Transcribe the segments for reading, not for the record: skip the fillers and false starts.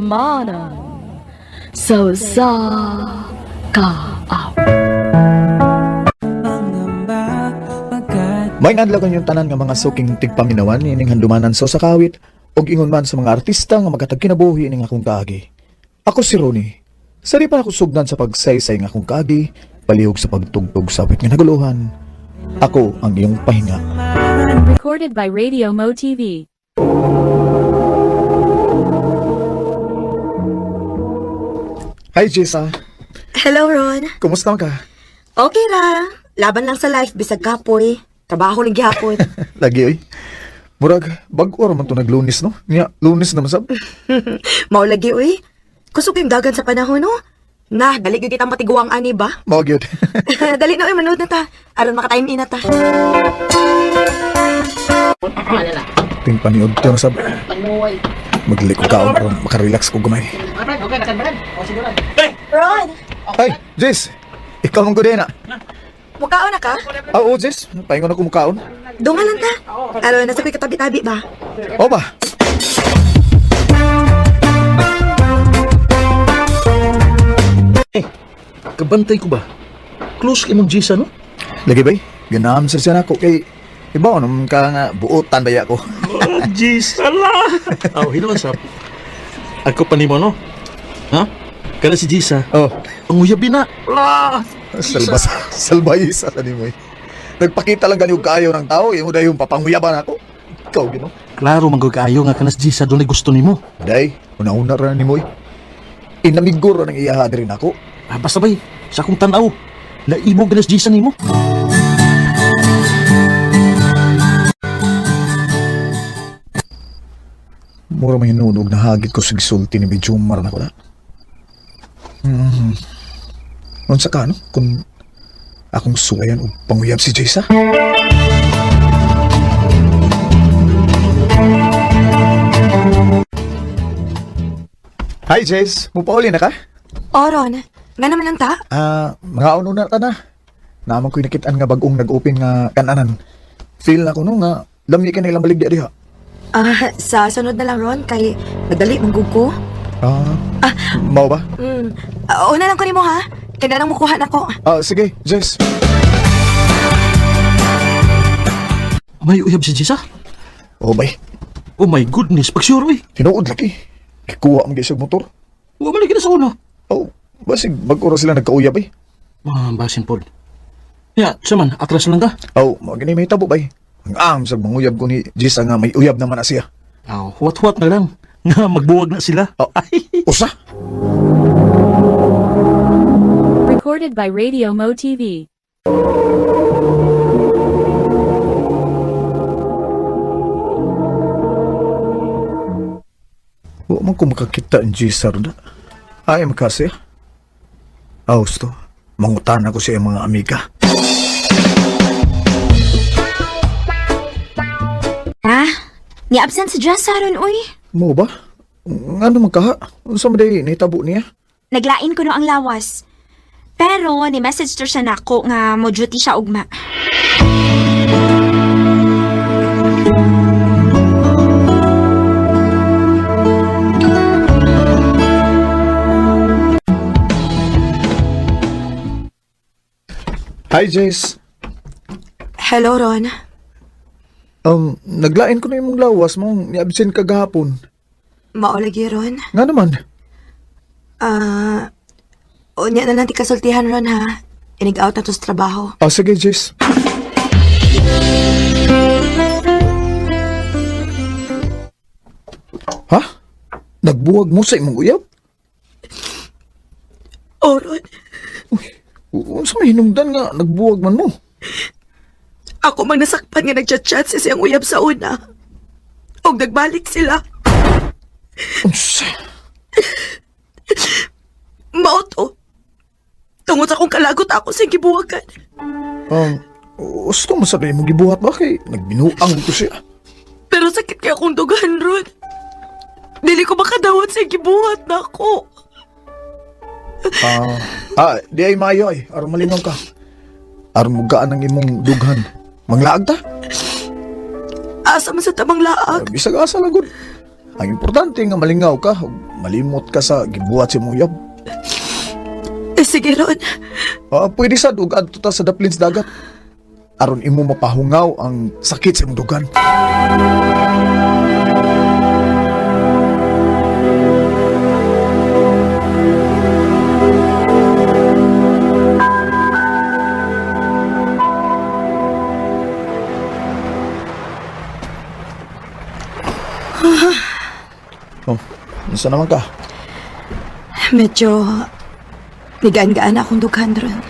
Kayamanan sa kaaw. May adlaw yung tanan nga mga suking tigpaminawan ining handumanan sa kawit og ingon man sa mga artista nga magatag kinabuhi ining akong kaagi. Ako si Ronnie. Sari pa ako sugdan sa pagsaysay nga akong kaagi, palihog sa pagtugtog sa awit nga naguluhan. Ako ang iyong pahinga. Recorded by Radio Mo TV. Hi Jessa, Hello, Ron. kumusta ka? Okay ra. Laban lang sa life, bisag kapoy. Trabaho lang gihapon. Lagi oy. Murag bag-o ra man to naglunis no? Nya lunis na masab. Mao lagi, uy. Kusog yung dagan sa panahon, no? Na, dali gyud kitang matiguang ani ba? Mao gyud. Dali na, uy, manood na ta. Aron makatime in na ta. Ting paniod to masab. Maglik ko kaon aron makarelax ko gumay. Ron, Ay, Jess. Ikaw mong gudena. mukaon na ka? Oo, Jess. Pahingon ako mukaon. Dungan lang ta. Aron, nasa katabi-tabi ba? O ba? Kabantay ko ba? Close kay Mang Jisa, no? Lagi bay. Ganam sa siya nako kay ibaw naman ka nga buotan baya ko. Oh, Jisa la! Oh, hinawasap. Ako pa ni mo, no? Ha? Kada si Jisa. Oh, Ang uyabi na. La! salbayis sa mo. Nagpakita lang ganyo kaayo ng tao, yung dahil yung papanguyaban ako. Ikaw, gino. Klaro, magkakaayo nga kanas Jisa doon ay gusto ni mo. Day, una-una rin ni mo. Inamiguro ng iyaha rin ako. Ah, basta bay, sa akong tanaw. Laibog kanas Jisa ni mo. Mura may hinunog na hagit ko sa gisulti ni Bijumar na ko na. Unsa ka, no? Kung akong suwayan o panguyab si Jessa? Hi, Jess. Mupauli na ka? O, Ron. Nga naman lang ta? Mga una ka na. Naman ko'y nakitaan nga bagong nag-open nga kananan. Feel na ko no nga lamli ka na ilang baligya diha. Sa sunod na lang, Ron, kay nagdali, manggug ko. Mau ba? Una lang ko ni mo, ha? Kaya na lang mukuha na ko. Sige, Jess. May uyab si Jisa? Oh, bay. Oh my goodness, pag-sure, uy. Tinuod laki. Ikuha ang gisag motor. Huwag mo na sa una. Oh, basig bago sila nagkauyab eh. Basin po. Ya, saman, atras lang ka. Oh, magani may tabo bay. Ang sa manguyab ko ni Jessa nga may uyab naman na siya. What na lang. Nga, magbuwag na sila. Ay, Usa? Recorded by Radio Mo TV. Huwag man ko makakita ang Jessa rin na. Ay, makasya. Gusto. Mangutan ako siya mga amiga. Ni absent si Jess ron, uy. Mo ba? Nga naman ka? Unsa man day nahitabo niya? Naglain ko no ang lawas. Pero, ni-message to siya nako nga mo duty siya ugma. Hi, Jess. Hello, Ron. Naglain ko na yung lawas mong ni-absent kagahapon. Mao lagi, Ron. Nga naman. Unya na lang ti kasultihan, Ron, ha? Inig-out na to sa trabaho. Sige, Jess. Ha? Nagbuwag mo sa imong uyab? Oh, Ron. Unsa may hinungdan nga nagbuwag man mo? Ako mang nasakpan nga nagchat-chat sa siyang uyab sa una. O nagbalik sila. Unsa? Mao to. Tungod sa akong kalagot ako sa gibuwagan. Gusto mo sabihin mo gibuhat ba kay nagbinuang ko siya? Pero sakit kaya akong dugan, Ron. Dili ko makadawat sa gibuhat na ako. Di ay mayo ay. Aron malingaw ka. Aron mugaan ang imong dughan. Manglaag ta? Asa man sa tamang laag. Bisag asa lang gud. Ang importante nga malingaw ka, ug malimot ka sa gibuhat si Muyab. Sige, Ron. Pwede sad ug adto ta sa daplin sa dagat. Aron imo mapahungaw ang sakit sa imong dugan. Oh, nasa naman ka? Medyo nigaan-gaan akong dughan, Ron.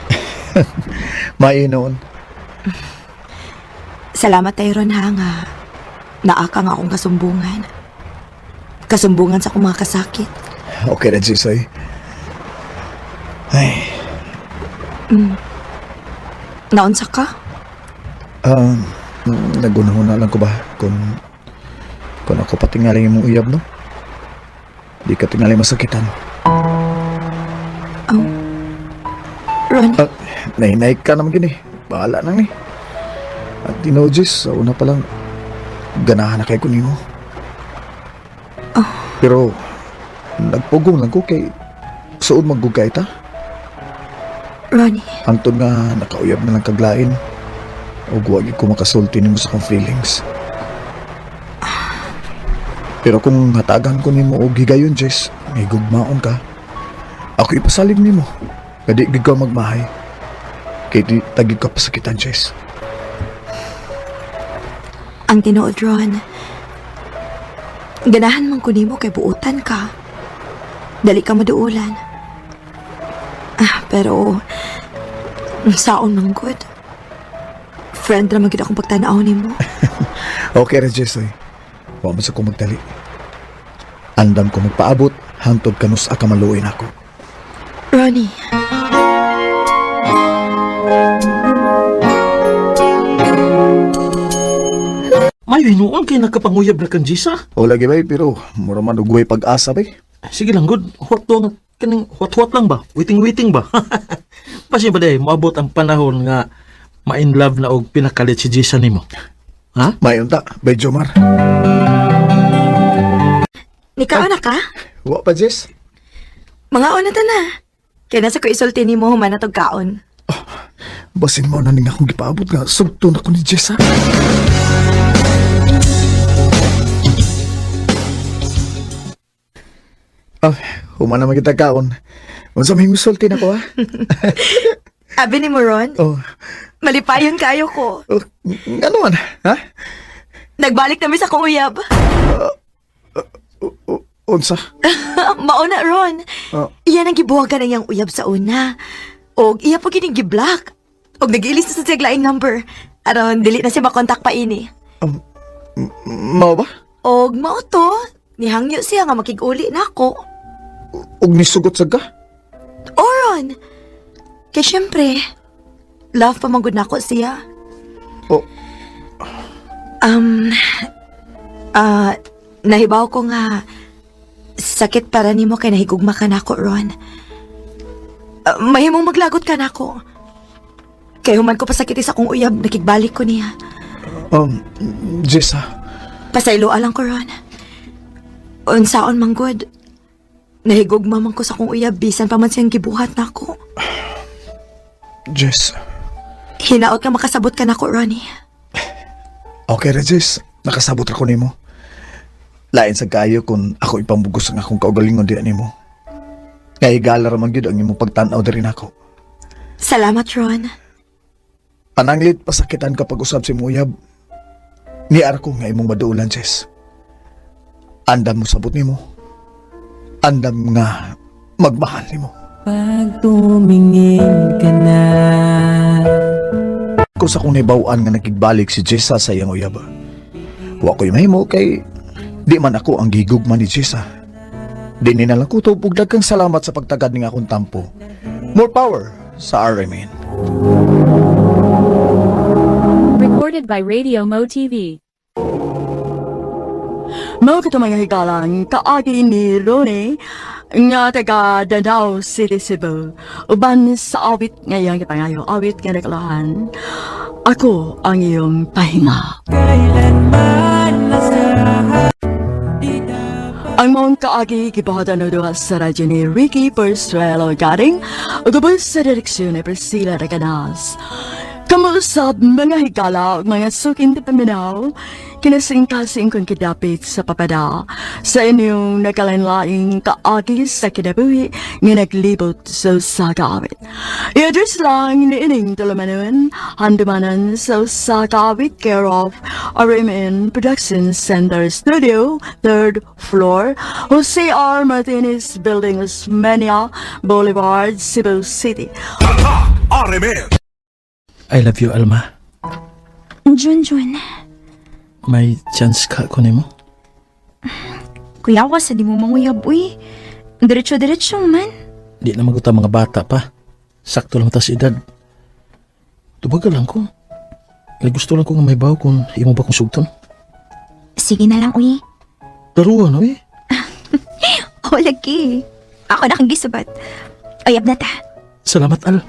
Mainon. Salamat tayo, Ron, ha, nga naaka nga akong kasumbungan. Kasumbungan sa akong mga kasakit. Okay na, Jisay. Ay, Naunsa ka? nagunahuna lang ko ba kung ako patingaling imong uyab, no? Di ka tingaling masakitan. Ron, Nahinay ka naman gini. Bahala nang ni. At Jis, sa una pa lang, ganahan na kay ko nimo. Pero, nagpugong lang ko kay suod maggugay ta. Ronnie, Hangtod nga nakauyab na lang kaglain. O guwag ko makasulti nimo sa kong feelings. Pero kung hatagan ko nimo og higayon, Jess, may gugmaon ka. Ako ipasalig nimo. Kadi gid ka magmahay. Kay di tagig ka pasakitan, Jess. ang tinuod, Ron. Ganahan man ko nimo kay buutan ka. Dali ka maduulan. Pero, saon man good. Friend naman gid akong pagtanaw nimo. Okay ra, Jess, oy. Wa man sa ko magdali. Andam ko magpaabot, hantod kanus ka maluoy ako. Ronnie, May hinuon kay nakapanguyab na kang Jisa. O lagi bay, pero mura man ugway pag-asa bay. Sige lang, good. Hot lang ba? Waiting ba? Pasin ba day, maabot ang panahon nga ma-in love na og pinakalit si Jisa nimo. Ha? Mayon ta, bay Jomar. nikaon na ka? Wa pa, Jess. Mga ona ta na. Kaya nasa ko isulti nimo human na tog kaon. Basin mo na ning akong gipaabot nga sugto na ko ni Jess, ha? Human naman kita kaon. Unsa may musulti na ko, ha? Abi ni mo, Ron. Oh, Malipayon kayo ko. ano man, ha? Nagbalik na mi sa kong uyab. Unsa? Mauna, Ron. Oh. Iyan ang gibuhagan na iyang uyab sa una. Og iya pa gining giblock. Og nag-ilis na sa siya laing number. Aron, dili na siya makontak pa ini. Mao ba? Og mao to, nihangyo siya nga makig-uli na ako. Ug nisugot sa ka? Oron! Kaya syempre, love pa manggod na ako siya. Oh, Nahibaw ko nga sakit para nimo kay nahigugma ka na ako, Ron. Mahimong maglagot ka na ako. Kaya human ko pasakit sa akong uyab, nakigbalik ko niya. Jess, ha? Pasayloa lang ko, Ron. Unsaon manggod. Nahigugma man ko sa akong uyab, bisan pa man siyang gibuhat na ako. Jess. Hinaot ka makasabot ka na ako, Ronnie. Okay ra, Jess. Nakasabot ako nimo. Lain sa kayo kung ako ipambugos ang akong kaugalingon di nimo. Kaya higala raman gyud ang imong pagtanaw diri nako. Salamat, Ron. Pananglit pasakitan kapag usab si Muyab. Niar ko nga imong maduulan, Jess. Andam mo sabot nimo. Andam nga magmahal nimo. Pag tumingin ka na. Kung sa kong naibawaan nga nakigbalik si Jessa sa iyang uyab. Wa ko'y mahimo kay di man ako ang gigugma ni Jessa. Di ni nalang ko to daghang salamat sa pagtagad ning akong tampo. More power sa RMN. Recorded by Radio Mo TV. Mga ka mga higalang kaagi ni Ronnie nga taga Danao City, Cebu. Uban sa awit ngayong kitangayo, awit nga nakalahan. Ako ang iyong pahinga. Kailanman nasa di Ang mga kaagi kipahatan na doon sa radyo ni Ricky Persuelo garing ugabay sa direksyon ni Priscilla Reganas. Kamusap mga higala ug mga suking tipaminaw, kinasing-kasing kong kidapit sa papada sa inyong nakalanlaing kaagi sa kinabuhi nga naglibot sa sagawit. I-address lang ni ining tulumanon, handumanan sa sagawit care of RMN Production Center Studio, 3rd floor, Jose R. Martinez Building, Osmeña Boulevard, Cebu City. I love you, Alma. Junjun, May chance ka ko nimo? kuya wa sa di mo manguyab, uy. Diretso-diretso man. Di na maguta mga bata pa. Sakto lang ta sa edad. Tubagal lang ko. Kaya gusto lang ko nga may baw kung imo ba kong sugton. Sige na lang, uy. Daruan, eh. O, lagi. Ako na kang gisubat. Ayab na ta. Salamat, Al.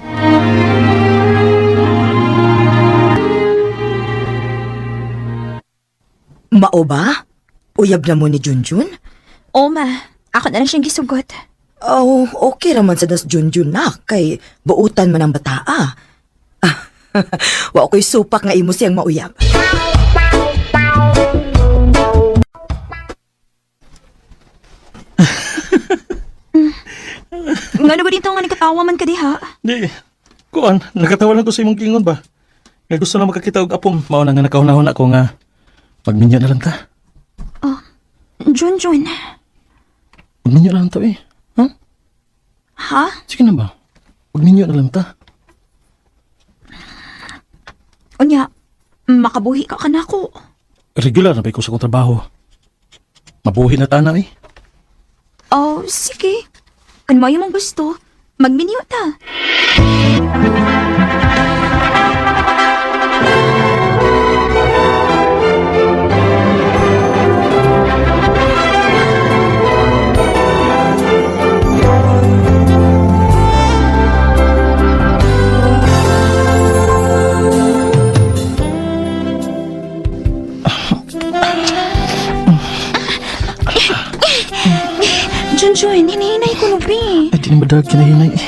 Mao ba? Uyab na mo ni Junjun? O, ma. Ako na lang siyang gisugot. Oh, okay raman sa das Junjun na, kay buutan man ang bataa. Wa ko'y supak nga imo siyang mauyab. Nga na ba dito nga nagkatawa man ka diha? Di. Kuan, nakatawa lang ko sa imong kingon ba? Kaya gusto lang makakita og apong. Mao na nga nakahuna ako nga. Magminyo na lang ta. Junjun. Magminyo na lang ta, eh. Ha? Ha? Sige na ba? Magminyo na lang ta. Unya, makabuhi ka ka na ko. Regular na ba ko sa kong trabaho? Mabuhi na ta na, eh. Oh, sige. Kung mayo mong gusto, magminyo ta. Junjun, hinahinay ko lubi. Ay, di na madag kinahinay, eh.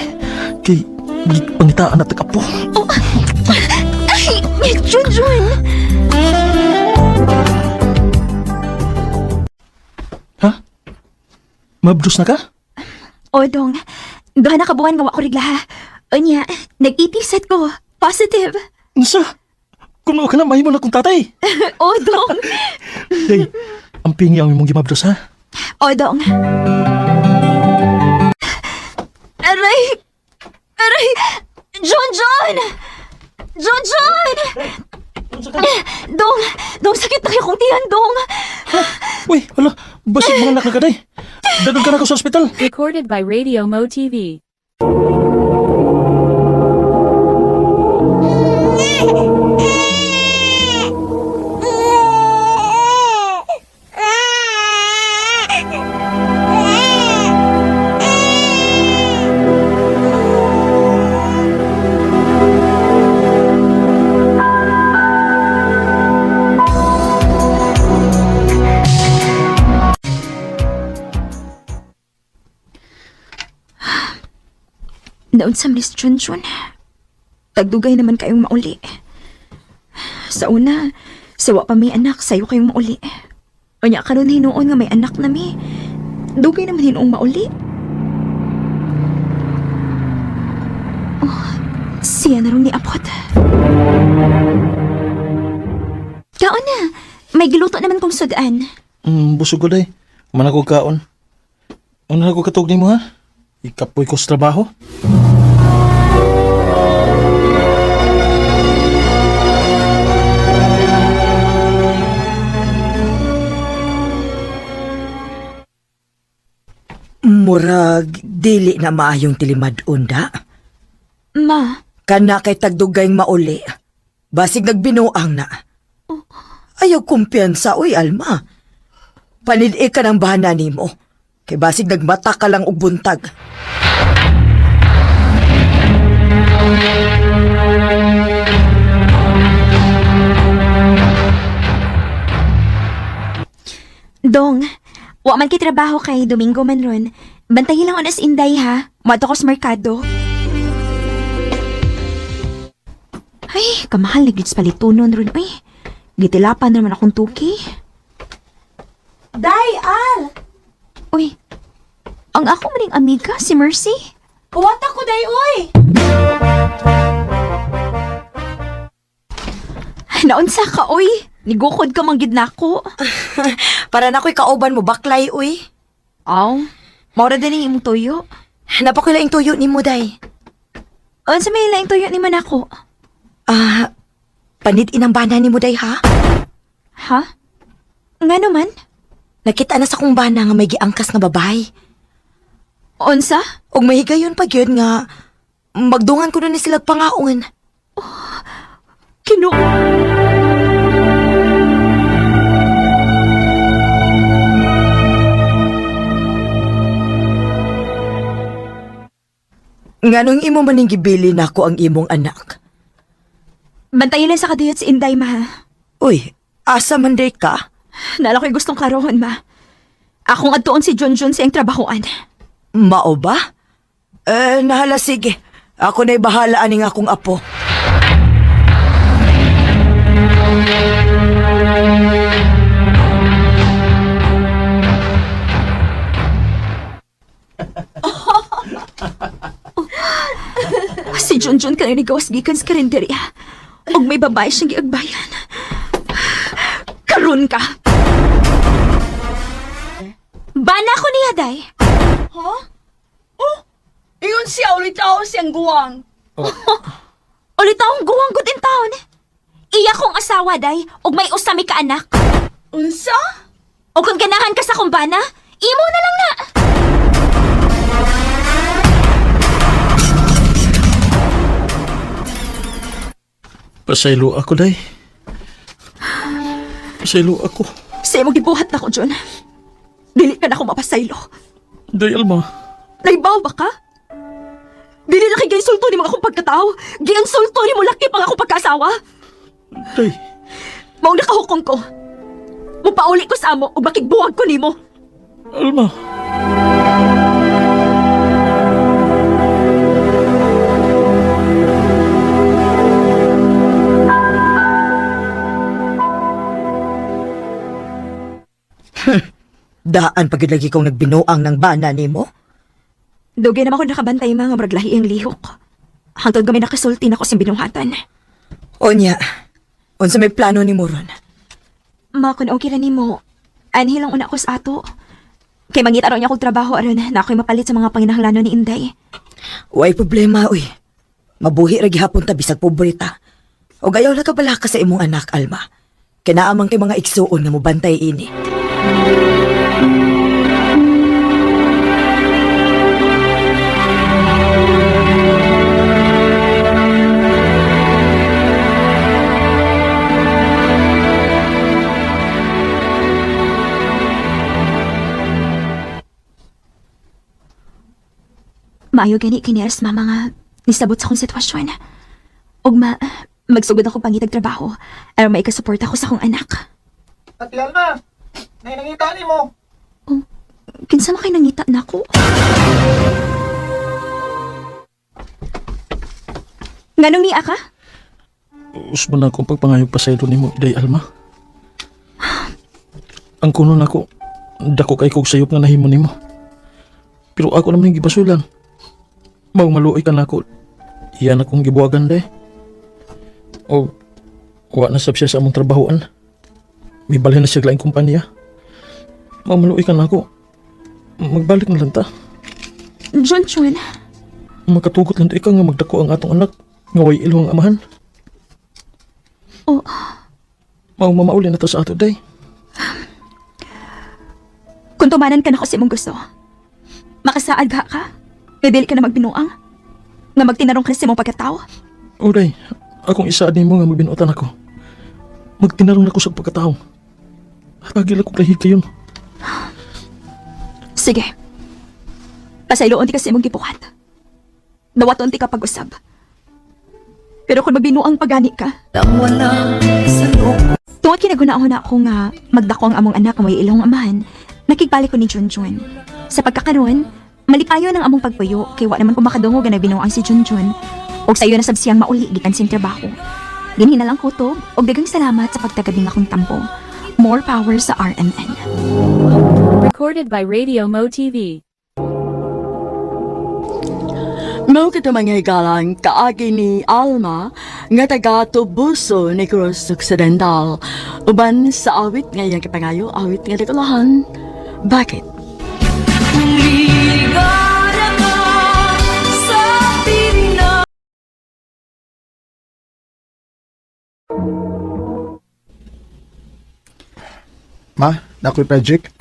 Kay, pangitaan na tagapo. Ay, Junjun! Ha? Mabdus na ka? O, dong. Doon nakabuhan nga wako rigla ha. Unya, nag-itisat ko. Positive. Nasa? Kuno ka na, mahimo na kong tatay. O, dong. Day, ang pingi ang imong gimabdus, ha? O, dong. Aray! Aray! Junjun! Junjun! Dong, sakit na akong tiyan, dong. Uy, wala, basig mga nakagaday. Dagan ka na ko sa ospital. Recorded by Radio Mo TV. Naon sa Miss Junjun. Tagdugay naman kayong mauli. Sa una, sawa pa may anak, sayo kayong mauli. Unya karon hinuon nga may anak na mi. Dugay naman hinuong mauli. Oh, siya na rin ni Apot. Kaon na, may giluto naman kong sudan. Busog ko day. Mana ko kaon. Ano na ko katog ni mo, ha? Ikapoy ko sa trabaho. Murag, dili na maayong tilimad unda. Ma, Kana kay tagdugayng mauli. Basig nagbinuang na. Ayaw kumpiyansa, uy, Alma. Panidi ka ng bahana nimo. Kay basig nagmata ka lang og buntag. Dong, Wa man kay trabaho kay Domingo man ron. Bantayin lang onas Inday ha. Mato ko sa merkado. Ay, kamahal na gits palitunon ron. Uy, gitilapan naman akong tuki. Day, Al! Uy, ang ako maning amiga, si Mercy. Kuwata ko, Day, uy! Naunsa ka, uy. Nigukod ka manggid na ako. Para na ko'y kauban mo, baklay, uy. Aw, maura din yung imong tuyo. Napakilaing tuyo ni mo, day. Unsa may laing tuyo ni man ako? Panid inang bana ni mo, day, ha? Ha? Nga naman? Nakita na sa kong bana nga may giangkas nga babae. Unsa? Og may higayon pa gyud nga magdungan ko na ni sila pangaon. Kinu... Nganong imo maning gibili nako ang imong anak? Bantayin lang sa kadiyot si Inday, ma. Uy, asa man day ka? Nala ko'y gustong klarohon, ma. Akong adtuon si Junjun siyang trabahoan. Mao ba? Nahala sige. Ako na'y bahala aning akong apo. Si Junjun ka na gawas gikan sa karinderya. Og may babae siyang giagbayan. Karun ka! Bana ko niya, day. Iyon siya ulit ako siyang guwang. Ulit akong guwang good in town. Iya kong asawa, day. Og may usami ka anak. Unsa? O kung ganahan ka sa kumbana, imo na lang na. Pasaylo ako, day. Pasaylo ako. Sa imong gibuhat na ko, John. Dili ka na ako mapasaylo. Day, Alma. Naibaw ba ka? Dili na kay ginsulto ni mga akong pagkatao. Ginsulto ni mo laki pang akong pagkasawa. Day. Maong nakahukom ko. Mupauli ko sa amo o makigbuwag ko nimo. Alma. Daan pagid lagi kong nagbinuang ng bana nimo. Dugay naman ako nakabantay mga maraglahi ang lihok. Hangtod kami nakasulti na ko sa binuhatan. Onya, unsa may plano ni mo ron? Ma, kung okay na nimo, anhi lang una ko sa ato. Kay mangita raw niya akong trabaho aron na ako'y mapalit sa mga panginahanglanon ni Inday. Way problema, uy. Mabuhi ra gihapon ta bisag pobreta. O gayaw la ka bala ka sa imong anak, Alma. Kinaamang kay mga igsuon nga mobantay ini. Maayo gani kinias mama nga nisabot sa akong sitwasyon. Ug magsugod ako pangitag trabaho aron maikasupport ako sa akong anak. Ate Alma, nangita ni mo. Kinsa man kay nangita nako? Nganong niya ka? Usman akong pagpangayog pasaylo ni mo, Day, Alma. Ang kuno nako, dako kay kog sayop nga nahimo nimo. Pero ako naman yung gibasulan. Maluoy ka na ako. Iyan akong gibuwagan, Day. O, wa na sab siya sa among trabahoan. May balhin na siya laing kumpanya. Maluoy ka na ako. Magbalik na lang ta. Junjun, Makatugot lang ikaw nga magdako ang atong anak. Nga way ilo ang amahan. oh, Mamauli na to sa ato, Day. kung tumanan ka na ko sa imong gusto, makasaad ka? Nga dili ka na magbinuang? Nga magtinarong ka na sa imong pagkatao? O, Day. Akong isaad ni mo nga magbinuotan ako. Magtinarong na ko sa pagkatao. Hagil ako lahig kayon. Sige. Pasayloon ti ka sa imong gipuhat. Dawaton ti ka pag-usab. Pero kung magbinuang pagani ka, tungod kinagunahon na ako nga magdako ang among anak nga may ilong amahan, Nakigbalik ko ni Junjun. Sa pagkakaroon, malipayo ng among pagpuyo kay wa naman ko makadungog na binuang si Junjun. Og sayo na sabsiyang mauli gikan sing trabaho. Dinhi na lang kutob og daghang salamat sa pagtagabing akong tampo. More power sa RMN. Recorded by Radio Mo TV. Mao kita mga higalang kaagi ni Alma nga taga Tubuso, Negros Occidental. Uban sa awit nga iyang kipangayo, awit nga nagulahan. Bakit? Ma, nakoy project.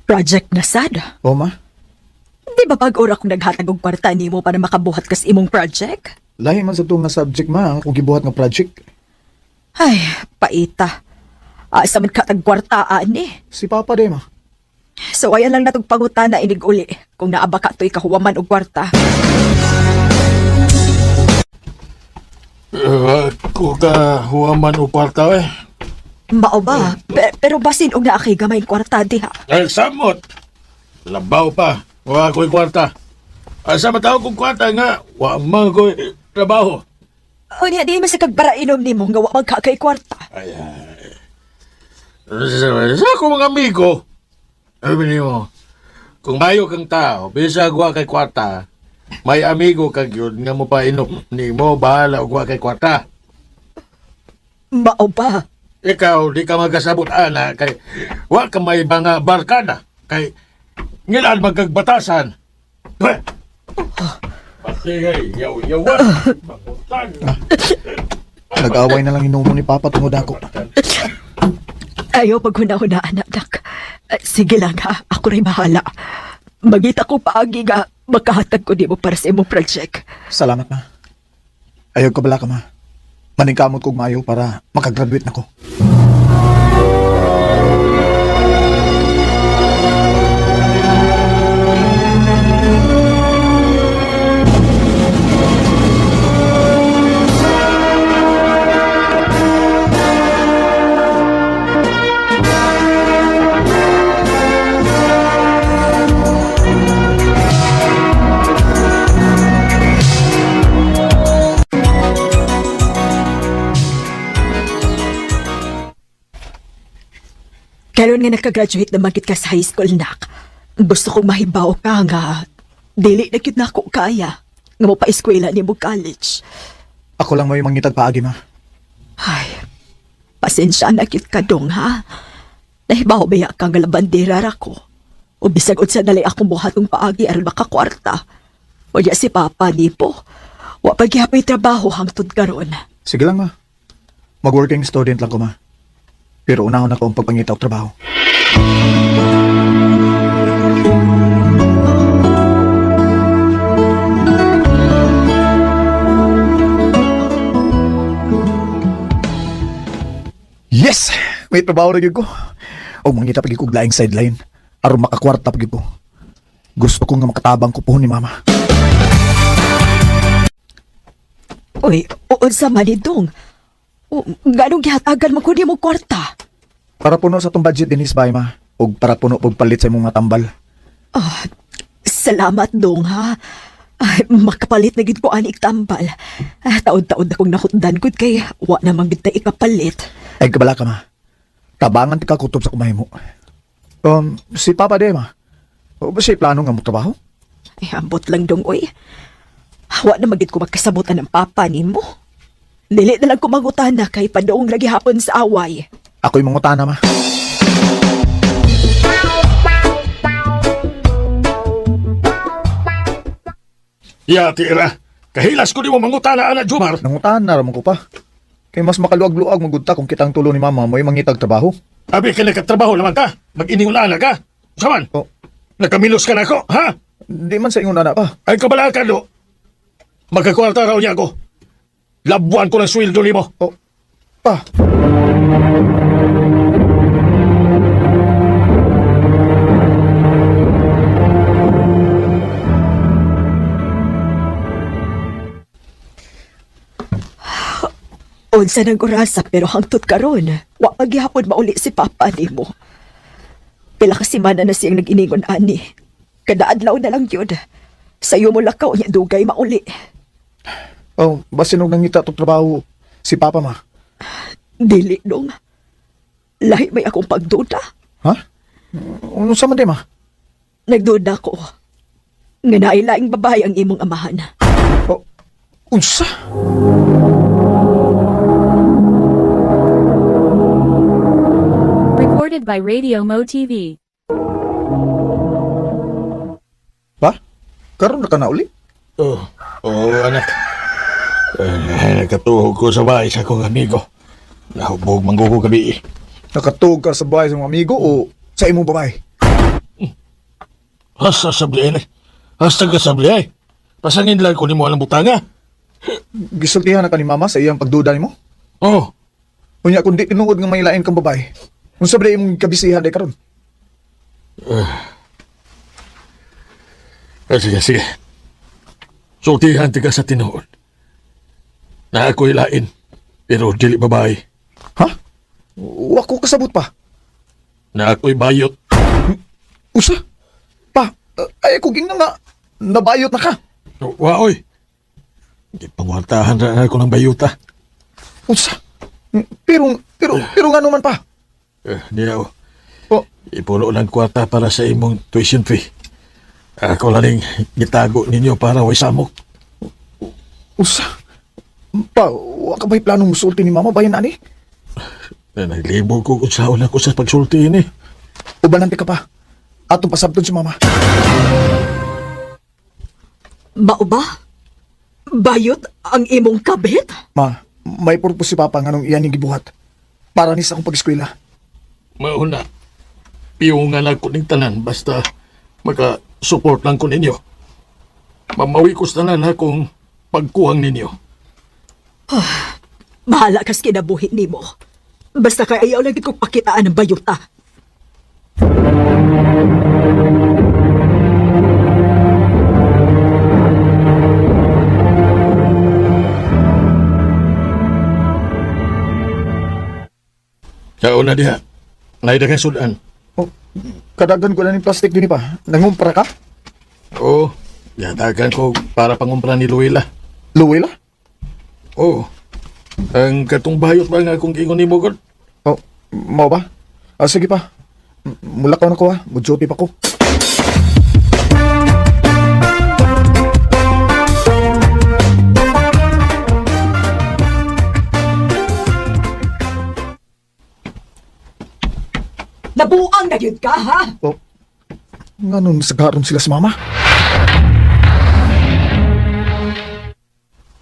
Project na sad. O ma, Di ba pag-ura kong naghatag og kwarta nimo para makabuhat kas imong project? lahi man sa itong nga subject ma, kung gibuhat ng project. Ay, paita. Asa man katag kwarta ani. Si Papa de ma. So ayan lang natong pangutana inig uli kung naaba ka to'y kahuwaman og kwarta. Ako ka huwaman o kwarta eh. Mao ba? Pero basin og naa kay gamay kwarta diha. Ay, samot. Labaw pa. Wa ko'y kwarta. Asa matawag kong kwarta nga, wa man ko'y trabaho. O niya di man sa kagbara inom nimo nga wa magkakay kwarta. Sa ako mga amigo, sabi niyo, kung mayo kang tao, bisag wa kay kwarta, may amigo kag yun nga mo pa inom ni mo, bahala og wa kay kwarta. Mao ba? Ikaw, di ka magkasabot ana, kay wa ka may mga barkada, kay ngilan magkagbatasan. Patigay, yaw-yawan. Nag-away na lang inumo ni Papa tungod ako. Ayaw paghuna-huna anak. Sige lang ha, ako rin bahala. Magita ko paagi nga makahatag ko di mo para sa imong project. Salamat ma. Ayaw ka bala ka ma. Maningkamot kog maayo para makagraduate na ko. Karon nga nakagraduate na magit ka sa high school, nak. Gusto kong mahibaw ka nga. Dili na gyud nako kaya. Nga mo pa eskwela ni mo college. Ako lang may mangitag paagi ma. Ay, pasensya na gyud ka dong ha. Nahibaw baya ka nga labandera ra ko. O bisag unsa dali akong buhatong paagi aron makakwarta. O ya si Papa ni po. Wa pa gyapay trabaho hangtod karon. Sige lang ma. Mag-working student lang ko ma. Pero unahon ako ang pagpangita og trabaho. Yes! May trabaho na gyud ko. O mangita pa gyud ko og laing sideline. Aron makakwarta pa gyud ko. Gusto ko nga makatabang ko po ni Mama. Uy, unsa man ni dong? Ganong gihatagan mo kundi mo kwarta? Para puno sa tong budget dinis bay ma. Og para puno og palit sa imong matambal. Salamat dong ha. Ay, makapalit na gid ko anik tambal. Taon-taon akong nahutdan gud kay wa namang gid ta ikapalit. Ay kabala ka ma. Tabangan ti ka kutob sa kumay mo. Si Papa de ma. O ba siya plano nga mo trabaho? Ay, ambot lang dong oy. Wa na magid ko magkasabutan ng papa nimo. Dili na lang ko mangutana kay padoong lagi hapon sa away. Ako'y mangutana ma. Ya, tira. Kahilas ko di mo mangutana, Ana Jumar. Nangutana ramon ko pa. Kay mas makaluag-luag magudta kung kitang tulo ni Mama mo'y mangitag trabaho. Abi ka nagkatrabaho naman ka. Mag-iningulaan ka. Saman, O, nakamilos ka na ako, ha? di man sa ingon ana pa. Ay kabala ka, do. Magkakwarta raw niya ako. Labuan ko ng sweldo ni mo. O, pa. Unsa nang orasa pero hangtod karon, wa paghihapon mauli si papa nimo. Pila ka semana na siyang nag-iningon ani. Kada adlaw na lang yun. Sayo mo lakaw niya dugay mauli. Oh, basin og nangita tong trabaho si Papa ma. Dili dong. Lahi may akong pagduda. Ha? Ano sa man di ma? Nagduda ko. Nga nailaing babae ang imong amahan. Oh, unsa? Recorded by Radio Mo TV. Pa? Karon na ka na uli? Oh, anak. Nakatuhog ko sa bahay sa akong amigo. Nahubog manggugo gabi. Nakatug ka sa bahay sa mga amigo o sa imong babae? Hasta sablihan eh. Hasta ka sablihan. Pasangin lang ko ni mo alang butanga. Gisultihan na ka ni Mama sa iyang pagduda nimo? Oh, Unya kung di tinuod nga may lain kang babae. Unsa ba imong kabisihan day karon? sige. Sultihan ti ka sa tinuod. Na ako'y lain. Pero dili babae. Ha? Wako kasabot pa. Na ako'y bayot. Usa? Pa, ay ko ging na nga. Nabayot na ka. Waoy. Di pangwartahan na ako ng bayuta. Usa? Pero nga naman pa. Niyaw. Oh, Ipulo ng kwarta para sa imong tuition fee. Ako lang gitago ninyo para way samok. usa? Pa, wa ka ba'y planong musulti ni Mama bayan ani? Naglibog ko kung saan ako sa pagsulti ini. Ubanante ka pa. Atong pasabton si Mama. Mao ba? Bayot ang imong kabit? Ma, may purpose si Papa nga nung iyan yung gibuhat. Para ni sa akong pag-eskwela. Mauna, piyungan ako ng tanan basta maka-support lang ko ninyo. Mamawi ko sa tanan akong pagkuhang ninyo. Bahala kas kinabuhi nimo. Basta kay ayaw lagi kong pakitaan ng bayuta. Kauna diha, naidagang sudan. Oh, kadagan ko na ng plastic din pa. Nangumpra ka? Oo, yatagan ko para pangumpra ni Luila. Luwela? Oo, ang katong bayot ba nga kung ingon ni Mugod? Oh, mau ba? Sige pa. Mula ko na ko ha. Mudjopi pa ko. Nabuang na yun ka, ha? Oh, nga nun masagaron sila sa Mama.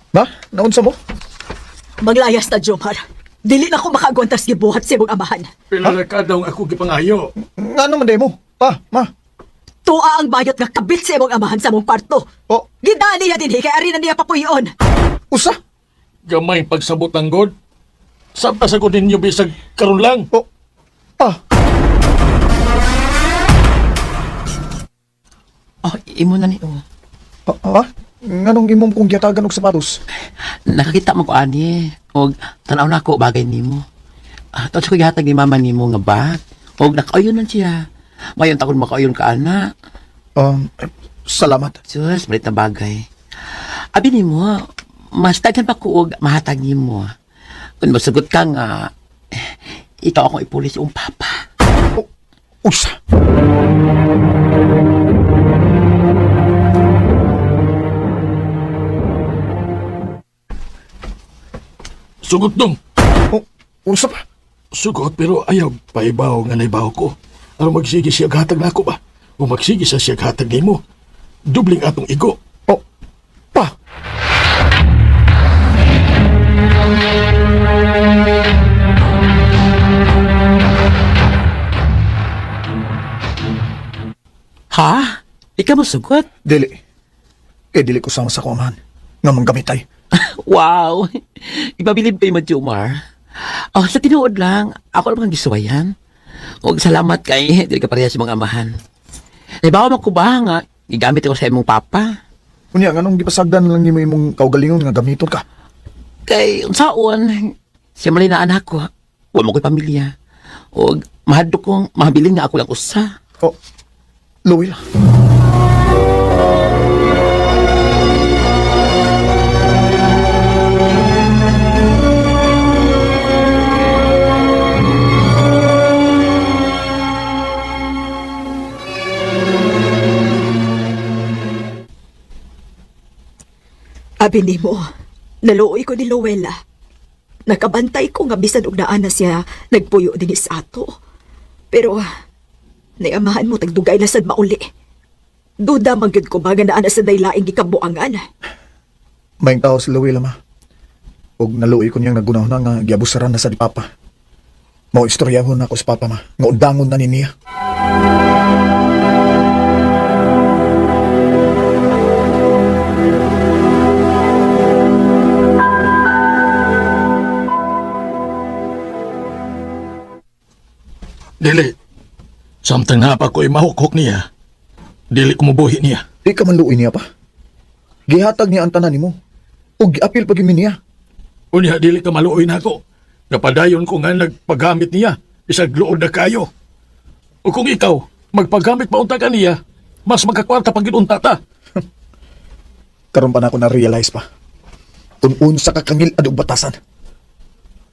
Ba? Naunsa mo? Maglayas na, Jomar. Dili na ako makagwantas gibuhat sa imong amahan. Pila na ka daw ako gipangayo. Nga naman day mo? Pa, Ma. Tua ang bayot nga kabit sa imong amahan sa mong parto. Oh, Gidali niya din, kay ari na niya papuyon. usa? Gamay pagsabot ng God. Sabtas ako ninyo bisag karon lang. Oh, pa. Oh, imo na ni. Oh. Ha? Nga nung imong kong gyatagan og sapatos. Nakakita mo ko ani. Og tanaw na ako bagay nimo. Tapos ko gihatag ni mama nimo nga bag. Og nakauyon man siya. Mayon takon makauyon ka ana. Salamat. Sus, malit na bagay. Abi nimo, mas daghan pa ko og mahatag nimo. Kung masagot ka nga, ikaw akong ipulis yung papa. Usa? Sugot dong. Oh, usa pa? Sugot pero ayaw paibaw nga naibaw ko. Aron magsige siya hatag na ako ba? O magsige sa siya hatag nimo. Dubling atong igo. Oh, pa. Ha? Ikaw mo sugot? Dili. Dili ko sama sa kumahan. Nga manggamitay. Wow! Ibabilib kayo, Jomar. Oh, sa tinuod lang, ako lang ang gisuwayan. Huwag salamat kay, hindi ka pareha sa mga amahan. Naibawa mo ko ba nga, igamit ko sa imong papa? Unya, nga nung gipasagdan lang nimo imong kaugalingon nga gamiton ka. Kay, unsaon, siya malinaan ako, huwag mo ko'y pamilya. O mahadlo kong mahabilin nga ako lang usa. Oh, Luwil. Abi nimo, naluoy ko ni Luella. Nakabantay ko nga bisan og naa na siya nagpuyo din sa ato. Pero, naiamahan mo tagdugay na sad mauli. Duda man gyud ko ba nga naa na sa daylaing gikabuangan. Maing tao si Luwil, ma. Og naluoy ko niyang nagunaw na nga giabusaran na sa di papa. Mao istoryahon na ako sa papa, ma. Nga undangon na ni niya. Dili. Samtang na pa ko'y mahukhok niya. Dili ko mabuhi niya. Di ka man luoy niya pa. Gihatag niya ang tanan nimo. Og giapil pa gyud niya. Unya, dili ka maluoy na ako. Napadayon ko nga nagpagamit niya. Isag luod na kayo. O kung ikaw, magpagamit pa unta ka niya, mas magkakwarta pag ginunta ta. Karon pa na ako na-realize pa. Unun sa kakangil adug batasan.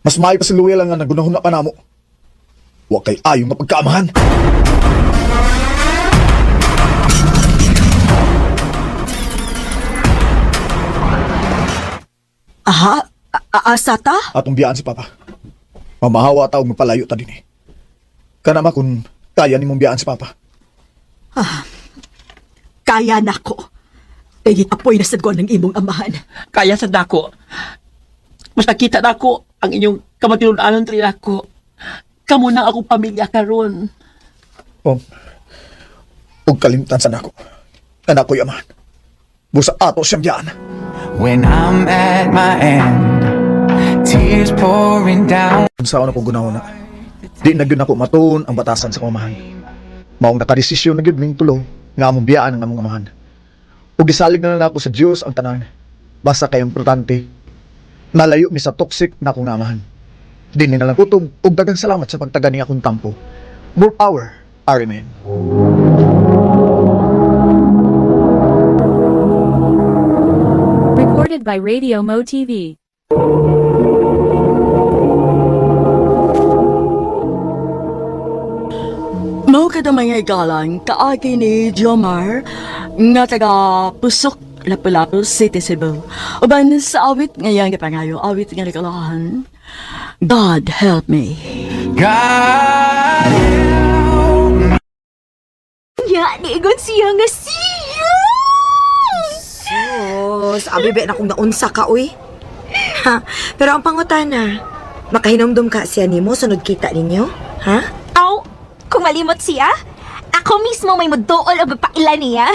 Mas maayo pa si Luwil nga nagunahon na pa namo. Wa kay ayo nga pagkaamahan. Aha? Asa ta? Atong biyaan si papa. Mamahawa taog magpalayo ta dinhi. Kana ma kung kaya nimong biyaan si papa. Kaya nako. Kaya apoy na sad ko ng imong amahan. Kaya sa dako. Mas nakita na ako ang inyong kamatinunanon rin ako. Kamu na akong pamilya karon. Og kalimtan sa nako. Anak ko'y amahan. Busa ato siyang biyaan. When I'm at my end, tears pouring down. Unsa ako gunahon na. Di na gyud ako matuon ang batasan sa kamahan. Maong nakadesisyon na gyud ming tulo nga among biyaan ang among amahan. Ug gisalig na lang ako sa Dios ang tanan. Basta kay importante nalayo mi sa toxic na akong amahan. Di na lang kutob ug daghang salamat sa pagtaga ni akong tampo. More power, Amen. Recorded by Radio Mo TV. Mao kada mga igalang kaagi ni Jomar nga taga Pusok Lapu-Lapu City, Cebu. Uban sa awit ngayang gipangayo, awit nga nagalahan. God help me. God, Ya, niigon siya nga siya! Sabi ba na kung naunsa ka, uy? Ha? Pero ang pangutana, makahinomdom ka siya nimo sunod kita ninyo? Ha? Aw, kung malimot siya, ako mismo may mudool o magpaila niya.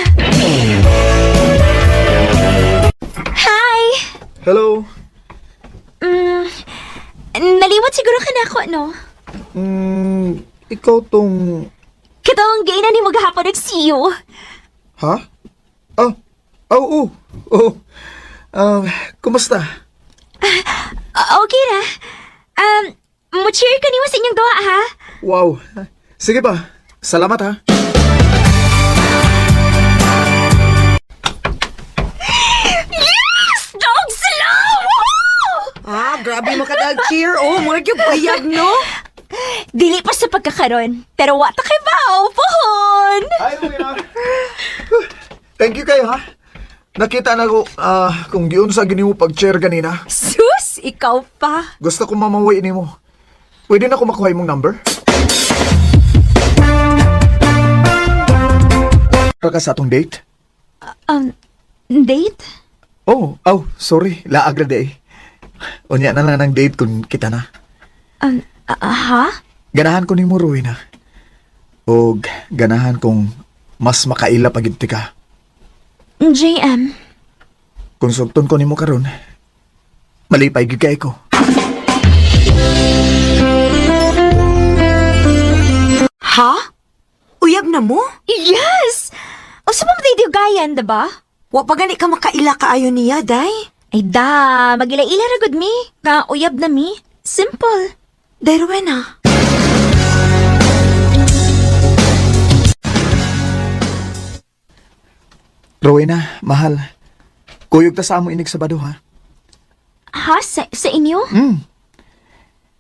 Hi! Hello. Nalimot siguro ka na ako, no? Ikaw tong... Katong gay na ni mo gahapon nagsiyo. Ha? Oo. Kumusta? Okay na. Mo-cheer ka niyo sa inyong gawa, ha? Wow. Sige ba? Salamat ha. Yes! Dog slow! Grabe mo ka cheer. Murag yung bayag, no? Dili pa sa pagkakaroon, pero wata kay bao, pohon! Hi, Luwina. Thank you kayo ha. Nakita na ko kung giun sa gini mo pag-chair ganina. Sus, ikaw pa. Gusto ko mamaway ni mo. Pwede na ko makuha mong number? Para ka sa atong date? Date? Sorry. Laag na day. Unya na lang ng date kung kita na. Ha? Ganahan ko ni mo, Rowena. O ganahan kong mas makaila pagiti ka. JM. Konsugton ko ni mo karon. Malipay gigay ko. Ha? Uyab na mo? Yes! O sa mga digayan, diba? Wa pa gani ka makaila kaayo niya, day? Ay da, magila-ila ragod mi. Nga uyab na mi. Simple. Day, Rowena. Rowena, mahal. Kuyog ta sa amo inig Sabado ha. Ha? Sa inyo?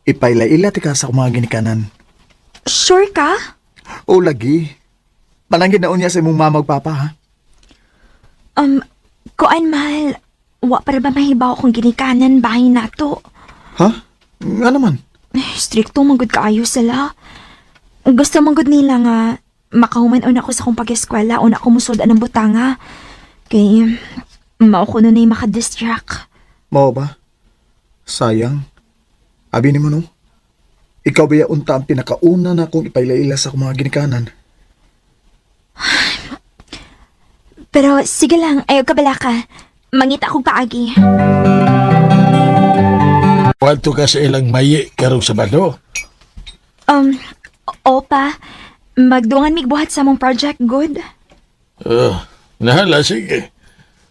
Ipaylaila ti ka sa akong mga ginikanan. Sure ka? O lagi. Mananggid na unya sa imong mamag papa ha. Kuan mahal, wa para ba mahibaw kung ginikanan bahay nato? Ha? Nga naman. Stricto manggod kaayo sila. Gusto manggod nila nga makahuman una ko sa kong pag-eskwela una ko musudan ng butanga. Kay mao ko nun ay makadistract. Mao ba? Sayang. Abi ni mo no? Ikaw ba unta ang pinakauna na kong ipaylaila sa akong mga ginikanan? Pero sige lang, ayaw ka bala ka. Mangita akong paagi. Wanto ka sa ilang mayi karong Sabado? Opa, magdungan migbuhat sa mong project, good? Nahala, sige.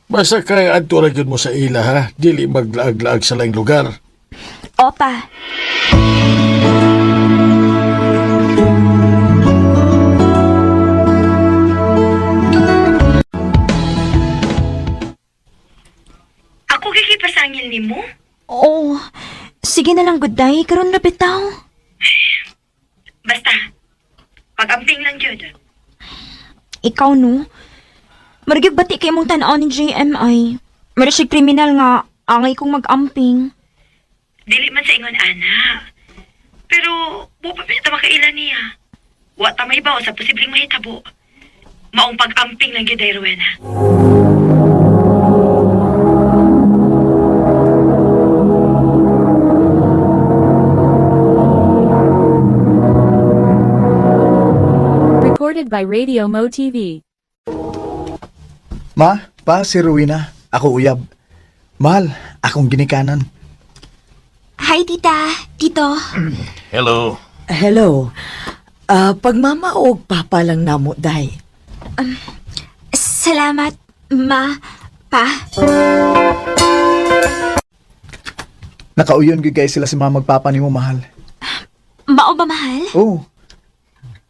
Basta kaya anturagin mo sa ila ha, dili maglaag-laag sa laing lugar. Opa. Ako kikipasangil ni mo? Oo. Sige na lang, good day. Karon na bitaw. Basta, pag-amping lang yun. Ikaw, no? Marigig bati kay mong tanaw ni JMI. Marasig kriminal nga, angay kong mag-amping. Dili man sa ingon, ana. Pero, bupa pa makailan niya. Wa ta may bawa sa posibleng mahitabo. Maong pag-amping lang yun, Rowena. Recorded by Radio Mo TV. Ma, pa, si Rowena. Ako uyab. Mahal, akong ginikanan. Hi, tita. Tito. Hello. Hello. Pag mama o papa lang namo, day. Salamat, ma, pa. Nakauyon gyud guys sila si mama magpapa nimo mahal. Mao ba, mahal? Oh.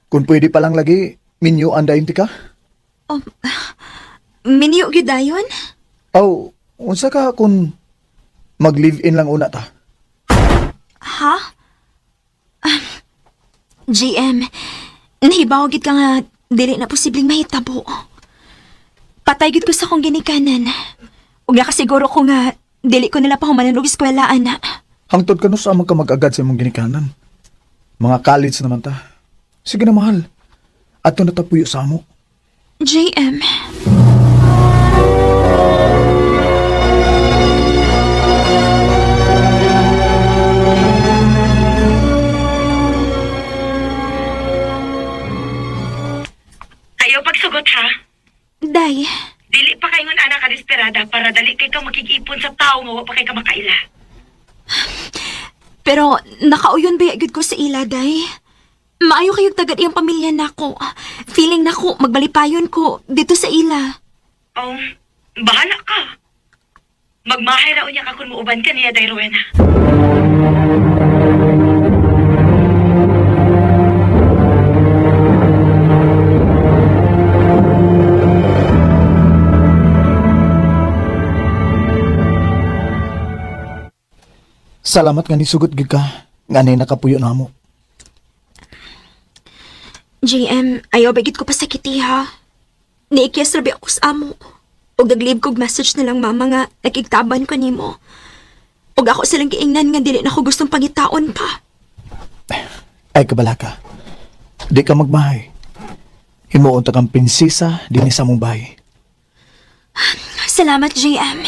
Kung pwede pa lang lagi, minyo andayon ti ka? Minyo gyud dayon? Oh, unsa ka kung mag-live-in lang una ta? Ha? GM, nahibaw gid ka nga dili na posibleng mahitabo. Patay gid ko sa kong ginikanan. Ug nakasiguro ko nga dili ko nila pa humanan og eskwela ana. Hangtod ka no sa amang ka mag-agad sa imong ginikanan. Mga college naman ta. Sige na mahal. Ato na tapuyo sa amo. JM. Ayaw pagsugot, ha? Day, Dili pa kayo anak ka desperada para dali kay ka makikipon sa tao nga wa pa kay ka makaila. pero nakauyon ba gid ko sa ila, day? Maayo kayong tagad iyang pamilya nako. Feeling nako magbalipayon ko dito sa ila. Oh, bahala ka. Magmahay raw niya ka kung muuban ka niya, Rowena. Salamat nga ni sugot gid ka. Nga nay nakapuyo na mo. JM, ayaw bagit ko pasakiti ha. Niikyas rabi ako sa amo. Ug naglib kog message na lang mama nga nakigtaban ko nimo. Ug ako silang giingnan nga dili na ko gustong pangitaon pa. Ay kabala ka. Di ka magmahay. Himuon ta kang prinsesa dinhi sa mong bahay. Salamat, JM.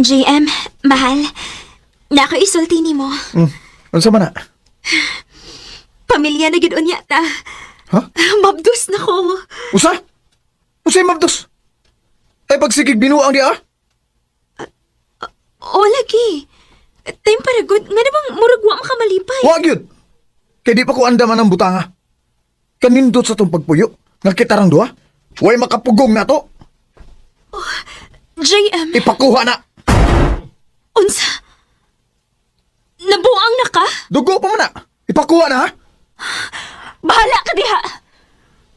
JM, mahal. Nako isulti nimo. Unsa man na? Pamilya na gid unya ta. Ha? Mabdus na ko. Usa? Usay mabdos? Ay pagsigig binuang di ah? O lagi. Time pa ragod, nga namang muragwa makamalipay. Wag yun! Kaya di pa ko andaman ang butanga. Kanindot sa tong pagpuyo. Nga kita rang duha. Huwag makapugong na to. JM, Ipakuha na. unsa? Nabuang na ka? Dugo pa man na. Ipakuha na ha. Bahala ka diha.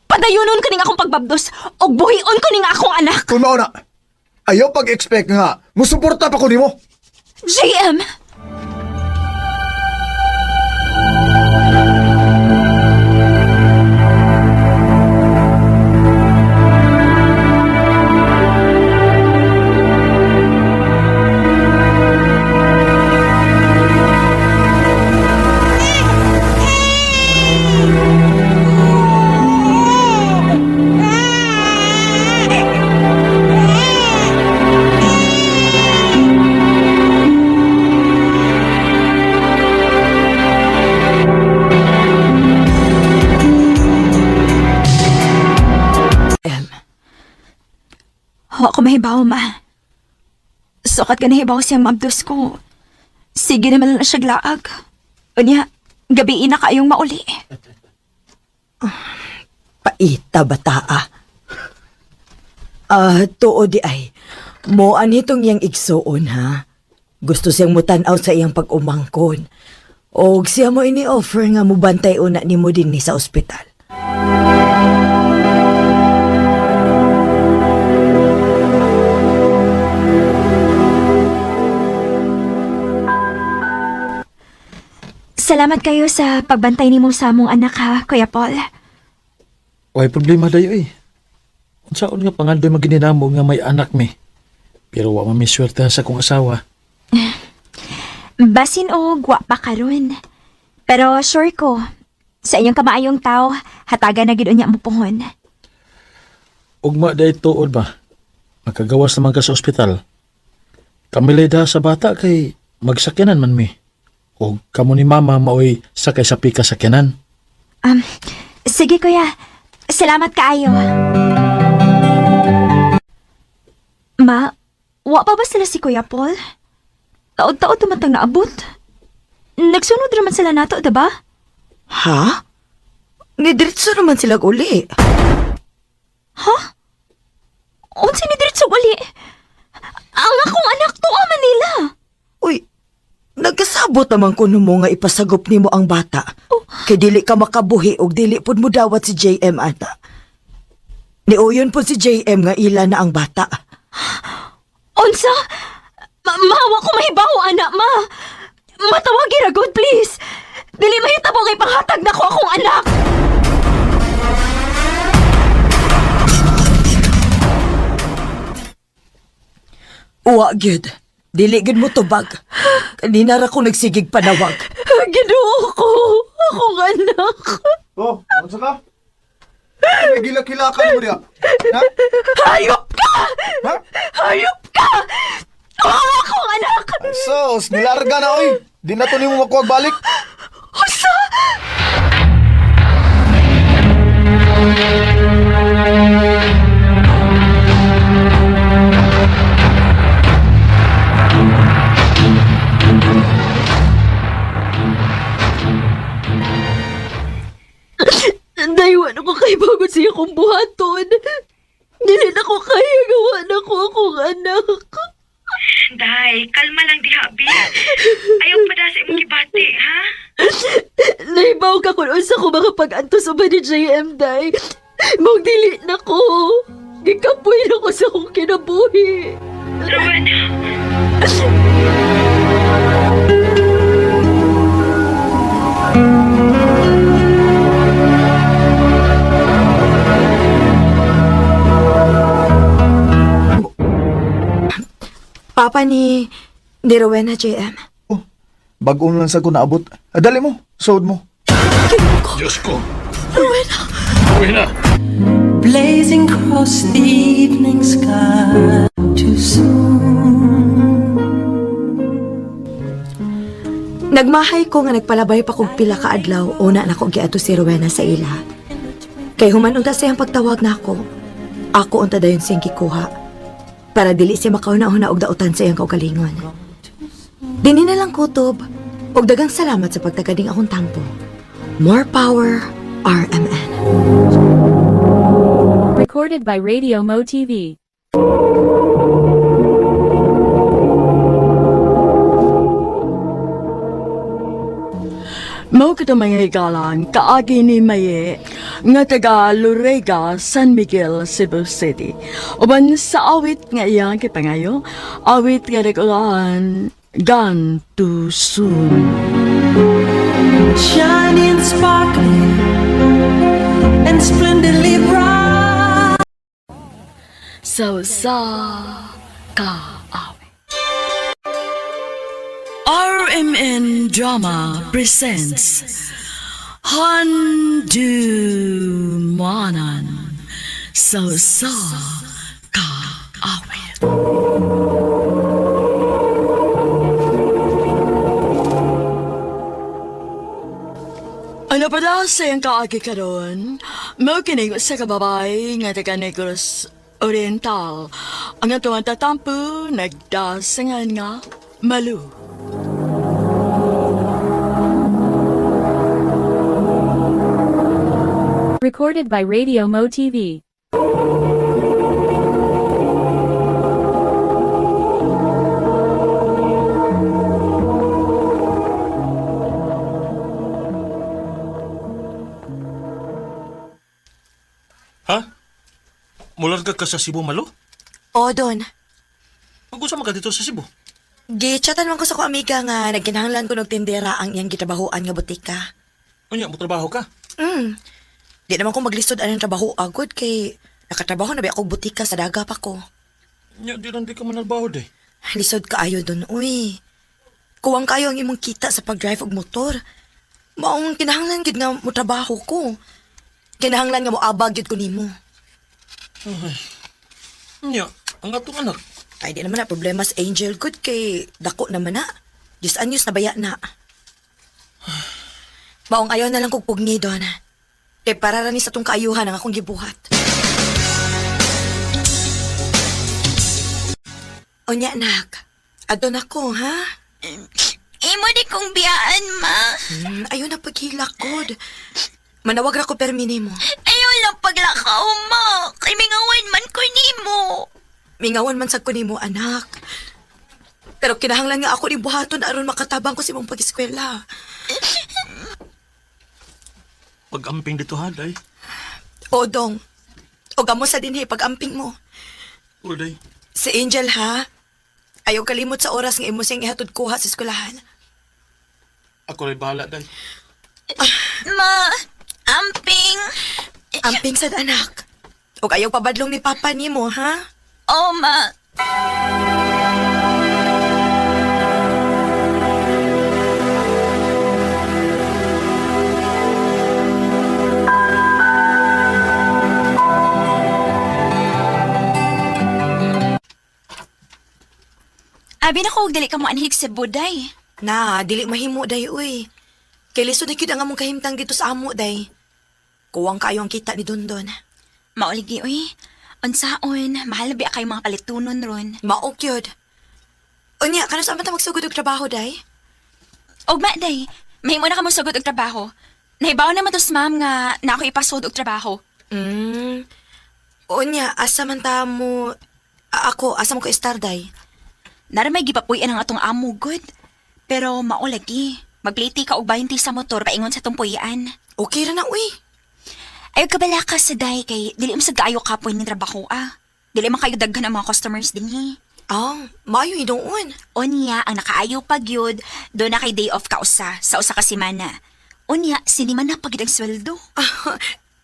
Padayunon ka ning akong pagbabdos o buhion ko ning akong anak. Kung mao na. Ayaw pag-expect nga. Musuporta pa ko nimo. JM! Wa ko mahibaw, ma. Sukat ka nahibaw siyang mabdos ko. Sige naman na siya glaag. Unya, gabi na kayong mauli. Paita bataa. Tuo di ay. Mo anitong iyang igsuon ha. Gusto siyang mutanaw sa iyang pag-umangkon. O siya mo ini-offer nga mo bantay una ni mo din sa ospital. Salamat kayo sa pagbantay ni mo sa among anak ha, Kuya Paul. Way problema dayo eh. Unsaon nga pangandoy magininamo nga may anak mi. Pero wa man mi swerte sa kong asawa. Basin o gwa pa karon. Pero sure ko, sa inyong kamaayong tao, hataga na gid unya mo pohon. Ugma day tuod ba? Makagawas naman ka sa ospital. Kamilay da sa bata kay magsakyanan man mi. O kamo ni mama maoy sakay sa pika sakyanan. Sige kuya, salamat kaayo. Ma, wa pa ba sila si Kuya Paul? Taod-taod tumantang naabot. Nagsunod naman sila nato, diba? Ha? Nidiretso naman sila uli. Ha? Unsa ni diretso uli? Ang akong anak to man nila. Uy, nagkasabot naman ko mo nga ipasagop nimo ang bata. Kay dili ka makabuhi og dili pud mo dawat si JM ata. Niuyon po si JM nga ila na ang bata. Unsa? Mawa ko mahibaw, anak, ma. Matawagi ra good, please. Dili mahitabo kay panghatag na ko akong anak. Uwa gyud. Dili gyud mo tubag. Kanina ra ko nagsigig panawag. Ginoo ko. Akong anak. Oh, ano ka? Nagila-kilakan mo niya. Ha? Hayop ka! Ha? Hayop ka! Kawawa akong anak! Sos, nilarga na oy. Di na to nimo makuwag balik. Usa! Daywan ako kay bago siya kong buhaton. Dili na ko kaya gawa na ko akong anak. Day, kalma lang diha, Bi. Ayaw pa da sa imong gibati, ha? Naibaw ka kung unsa ko makapag-antos uban ni JM, day. Mong dili na ko. Gikapoy na ko sa akong kinabuhi. Rowena. Papa ni Rowena, JM. Bago lang sa ko naabot. Dali mo, sood mo. Diyos ko. Rowena. Blazing across the evening sky too soon. Nagmahay ko nga nagpalabay pa kong pila ka adlaw una na ko giadto si Rowena sa ila. Kay human unta siyang pagtawag na ako unta dayon siyang gikuha para dili siya makauna-una og dautan sa iyang kaugalingon. Dini na lang kutob. Og dagang salamat sa pagtagading akong tampo. More power, RMN. Recorded by Radio Mo TV. Mao kita mga higalan, kaagi ni Maye, nga taga Lorega, San Miguel, Cebu City. Uban sa awit nga iyang kipangayo, awit nga nagulahan, Gone Too Soon. Shining, sparkling, and splendidly bright. Sa ka awit. RMN Drama presents Handumanan sa ka awit. Ano pala sa iyang kaagi karon? Mao kining sa kababay nga taga Negros Oriental. Ang atong tatampo nagdasangan nga Malu. Recorded by Radio Mo TV. Ha? Mularga ka sa Cebu, Malo? O, Don. Mag-usama ka dito sa Cebu. Gichatan man ko sa ko amiga nga nagkinahanglan ko ng tindera ang iyang gitabahoan nga butika. Unya, mo trabaho ka? Di naman ko maglisod anong trabaho agod kay nakatrabaho na ba ako butika sa daga pa ko. Unya, di ka manalbaho, day. Lisod kaayo Don, uy. Kuwang kayo ang imong kita sa pag-drive og motor. Maong kinahanglan gid nga mo trabaho ko. Kinahanglan nga mo abag gid ko nimo. Unya, ang atong anak. Ay, di naman na problema sa Angel good kay dako naman na. 10 anyos na baya na. Maong ayaw na lang kong pugni, Don. Kay para rani sa tong kaayuhan ang akong gibuhat. Onya, anak. Adon ako, ha? Imo di kong biyaan, ma. Ayaw na paghilakod. Manawag ra ko permini mo. Ayaw lang paglakaw, ma. Kay mingawan man ko nimo. Mingawan man sa ko nimo, anak. Pero kinahanglan nga ako ni buhaton aron makatabang ko sa imong pag-eskwela. Pag-amping dito, ha, day. O, Dong. O gamo sa dinhi pag-amping mo. O, day. Si Angel, ha? Ayaw kalimot sa oras nga imo siyang ihatod kuha sa eskwelahan. Ako rin bahala, day. Ma, amping. Amping sad, anak. O ayaw pabadlong ni Papa nimo, ha? Oh, ma. Abi na ko, dili ka mo anhig sa buday. Na, dili mahimo, day, uy. Kay lisod na kyud ang among kahimtang dito sa amo, day. Kuwang kayo ang kita ni Dondon. Mauligi, uy. Unsaon, mahal na ba kayo mga kalitunon ron? Mao kyud. Unya, kano sa amata magsugod og trabaho, day? Ugma, day. Mahimo na ka mo sugod og trabaho. Nahibaw naman tos, ma'am, nga na ako ipasod og trabaho. Unya, asa man ta mo... ako, asa mo ko star, day? Nara may gipapuyan ang atong amo, good. Pero maulagi, magliti ka og 20 sa motor paingon sa tumpuyan. Okay ra na, uy. Ayaw ka bala ka sa day kay dili mo sa kaayo kapoy ng trabaho, ah. Dili man kayo daghan ang mga customers din, eh. Maayo idoon. Unya, ang nakaayo pag yun, doon na kay day off ka usa, sa usa ka simana. Unya, sinima na pagid ang sweldo.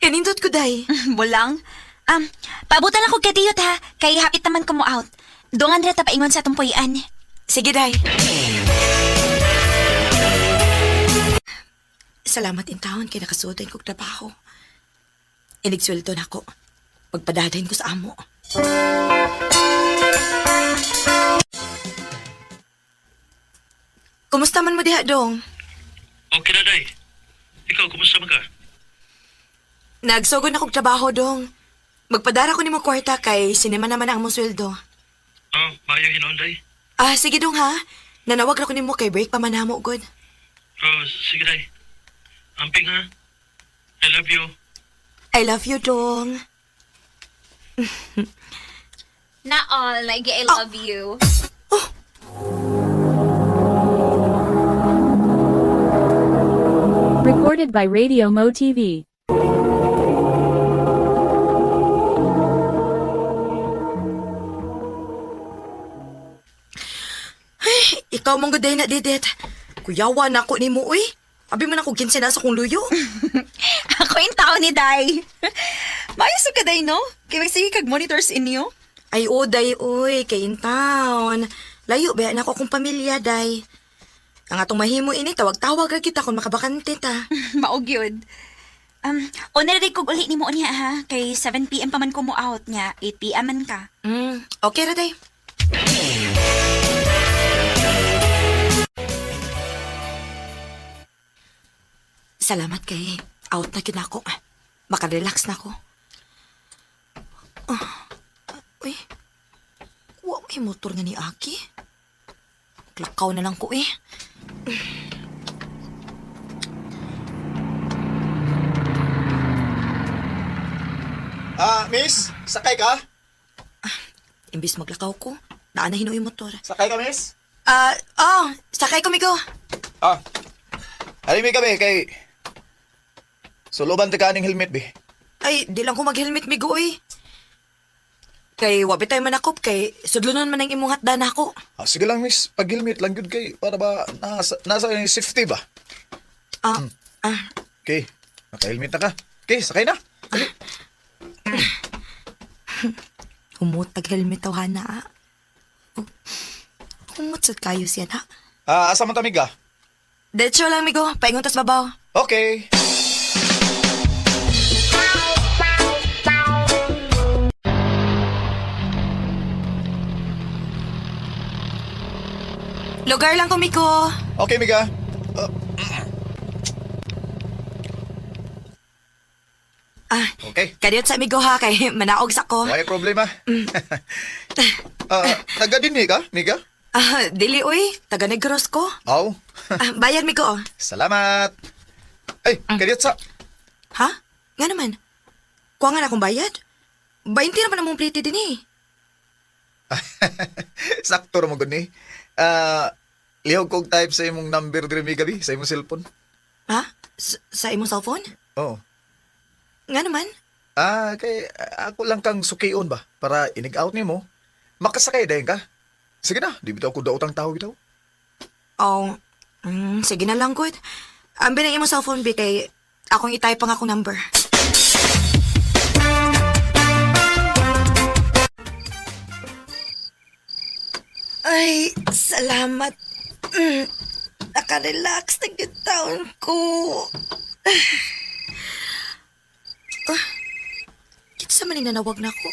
Kanindot ko, day. Bulang. Paabutan lang ko kadiyot, ha, kay hapit naman ko mo out. Doon nga ta paingon sa tumpuyan. Sige, day. Salamat in taon kay nakasuotan kong trabaho. Inigsweldo na ako. Pagpadadahin ko sa amo. Kumusta man mo diha, Dong? Okay na, day. Ikaw, kumusta man ka? Nagsugod na kong trabaho, Dong. Magpadara ko ni mo kwarta kay sinema naman ang mong sweldo. Mayo hinon, day. Sige, Dong, ha? Nanawag na ko nimo kay break pa man namo god. Oh, sige day. Amping ha. I love you. I love you, dong. Na all, like, I love you. Recorded by Radio Mo TV. Ikaw mong gaday na, Dedet. Kuyawa na ako nimo, uy. Abi man ako ginsi na sa kong luyo. Ako yung tao ni Day. Mayos ka, Day, no? Kaya sige kag monitors inyo. Ay, day, uy, kay in town. Layo ba na ako kong pamilya, day. Ang atong mahimo ini, tawag-tawag ra kita kung makabakante ta. Maog yun. Unari kog uli ni mo niya, ha? Kay 7 p.m. pa man ko mo out niya. 8 p.m. man ka. Okay ra, day. Salamat kay out na yun ako. Makarelax na ako. Uy, kuha mo yung motor nga ni Aki. Klakaw na lang ko eh. Miss, sakay ka? Imbis maglakaw ko, naanahin mo yung motor. Sakay ka, miss? Sakay ko, Migo. Halimig kami kay... Suluban ti kaning helmet, be. Ay, di lang ko mag-helmet, Migo, eh. Kay wabit tayo manakop, kay sudlunan man ang imong hatdan ako. Sige lang, miss. Pag-helmet lang yun kay... Para ba nasa yung safety ba? Okay, naka-helmet na ka. Okay, sakay na. Humutag helmet taw hana. Humutsad kayo siya na. Asa man tamig ka? Detso lang, Migo. Paingon tas babaw. Okay. Lugar lang ko, Migo. Okay, miga. Okay. Kadiyot sa Migo ha, kay manaog sa ko. May problema. Taga din ka, miga? Dili, uy. Taga Negros ko. Aw. Bayad, Migo. Salamat. Ay, kadiyot sa... Ha? Nga naman. Kuha nga na akong bayad. 20 naman ang mong plate din eh. Sakto ra mo gud ni. Lihog kog type sa imong number diri mi gabi sa imong cellphone. Ha? Sa imong cellphone? Oo. Nga naman. Kay ako lang kang sukion ba para inig-out nimo. Makasakay dayon ka. Sige na, di bitaw ko daotang tao bitaw. Sige na lang, good. Ambi na imong cellphone, B, kay akong itype pang akong number. Ay, salamat. Nakarelax na yung taon ko. Kitsa man nanawag na ako.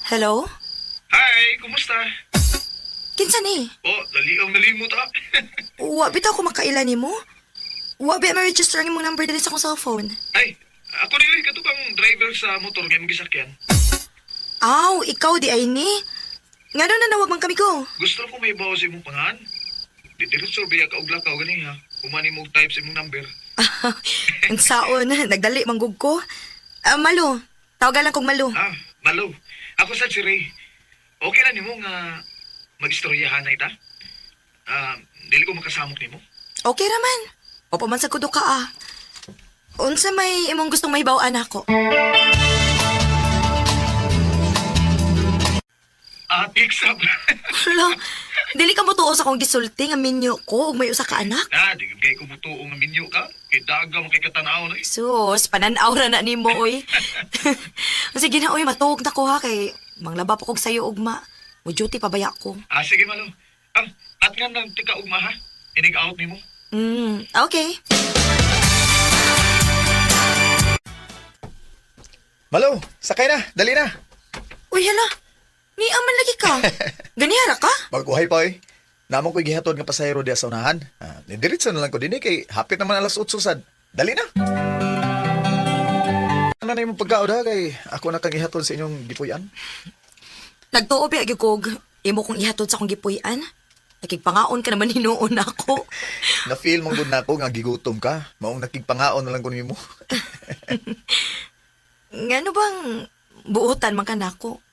Hello? Hi, kumusta? Kinsa ni? Nalimot ah. Wabi ta ako makailan ni mo? Wabi ma-register ang imong number dali sa akong cellphone. Ay, ako rin katubang driver sa motor nga magisakyan. Aw, ikaw di ay ni? Nga na nawag man kami ko. Gusto ko may bawas imong pangan. Diretso biya ka og lakaw gani ha. Kumani mo type sa imong number. Ang saon, nagdali manggug ko. Malo, tawagan lang kong Malo. Malo. Ako sa si Ray. Okay na nimo nga mag-istoryahan na ita? Dili ko makasamok nimo. Okay raman. O man sa kudo ka Unsa may imong gustong mahibawaan ako? Picks up. Hala, dili ka mo tuo sa akong gisulti nga minyo ko ug may usa ka anak? Di kay ko mutuo nga minyo ka. Kay daga mo kay katanaw na. Sus, pananaw ra na nimo oy. Sige na oy, matuog na ko ha kay manglaba pa kog sayo ugma. Mo duty pa baya ko. Sige Malo. At nga nang tika ugma ha. Inig-out nimo. Okay. Malo, sakay na, dali na. Uy, hala. Ni aman lagi ka. Ganihara ka? Magkuhay pa eh. Namang ko'y gihatod nga pasahero diya sa unahan. Diretso na lang ko din kay hapit naman alas 8 sad. Dali na. Ano na yung pagkaod ha kay ako na kang ihatod sa inyong gipuyan? Nagtuo pa gyud kog imo kong ihatod sa akong gipuy-an. Nakigpangaon ka naman hinuon ako. Na-feel mong good na ako nga gigutom ka. Maong nakigpangaon na lang ko nimo. Ngano bang buutan man ka nako?